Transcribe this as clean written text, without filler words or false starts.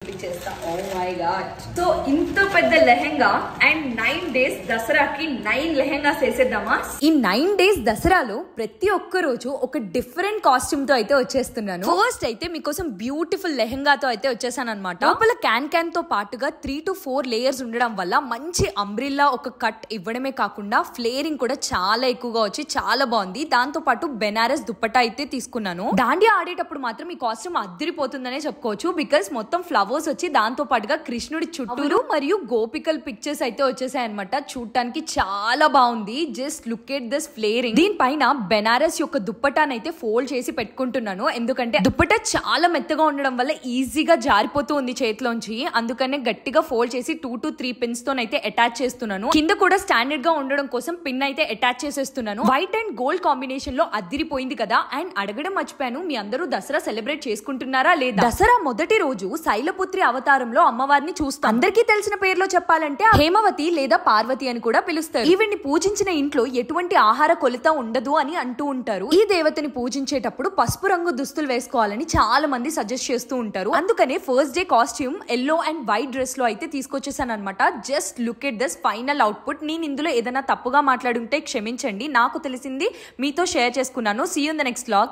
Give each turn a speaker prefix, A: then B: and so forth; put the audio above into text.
A: చూపించేస్తా. Oh my god. So ఇంత పెద్ద lehenga and 9 days దసరాకి 9 లెహెంగాస్ వేసేద్దామా. ఈ 9 days దసరాలో ప్రతి ఒక్క రోజు ఒక డిఫరెంట్ కాస్ట్యూమ్ తో అయితే వచ్చేస్తున్నాను. ఫస్ట్ అయితే మీకోసం బ్యూటిఫుల్ లెహెంగాతో అయితే వచ్చేసాను అనమాట. లోపల క్యాన్ తో పాటుగా 3 to 4 లేయర్స్ ఉండడం వల్ల మంచి అంబ్రిల్లా ఒక కట్ ఇవ్వడమే కాకుండా ఫ్లేరింగ్ కూడా చాలా ఎక్కువగా వచ్చి చాలా బాగుంది. దాంతో పాటు బెనారస్ దుప్పట్టా అయితే తీసుకున్నాను. దాండియా ఆడేటప్పుడు మాత్రం ఈ కాస్ట్యూమ్ అద్దరిపోతుందనే చెప్పుకోవచ్చు. బికాస్ మొత్తం ఫ్లవర్స్ వచ్చి దాంతో పాటుగా కృష్ణుడి చుట్టూరు మరియు గోపికల్ పిక్చర్స్ అయితే వచ్చేసాయి అనమాట. చూడటానికి చాలా బాగుంది. Just look at this flaring. దీనిపైన బెనారస్ యొక్క దుప్పటానైతే ఫోల్డ్ చేసి పెట్టుకుంటున్నాను. ఎందుకంటే దుప్పటా చాలా మెత్తగా ఉండడం వల్ల ఈజీగా జారిపోతూ ఉంది చేతిలోంచి. అందుకనే గట్టిగా ఫోల్డ్ చేసి 2 to 3 పిన్స్ తోనైతే అటాచ్ చేస్తున్నాను. కింద కూడా స్టాండర్డ్ గా ఉండడం కోసం పిన్ అయితే అటాచ్ చేసేస్తున్నాను. వైట్ అండ్ గోల్డ్ కాంబినేషన్ లో అద్దిరిపోయింది కదా. అండ్ అడగడం మర్చిపోయాను, మీ అందరూ దసరా సెలబ్రేట్ చేసుకుంటున్నారా లేదా? దసరా మొదటి రోజు శైలపుత్రి అవతారంలో అమ్మవారిని చూస్తాం. అందరికీ తెలిసిన పేర్లో చెప్పాలంటే హేమవతి లేదా పార్వతి అని కూడా పిలుస్తారు. ఈవిడ్ని పూజించిన ఇంట్లో ఎటువంటి ఆహార కొలత ఉండదు అని అంటూ ఉంటారు. ఈ దేవతని పూజించేటప్పుడు పసుపు రంగు దుస్తులు వేసుకోవాలని చాలా మంది సజెస్ట్ చేస్తూ ఉంటారు. అందుకనే first day costume yellow and white dress లో అయితే తీసుకొచ్చేసాను అనమాట. Just look at this final output. నేను ఇందులో ఏదైనా తప్పుగా మాట్లాడుంటే క్షమించండి. నాకు తెలిసింది మీతో షేర్ చేసుకున్నాను. See you in the next vlog.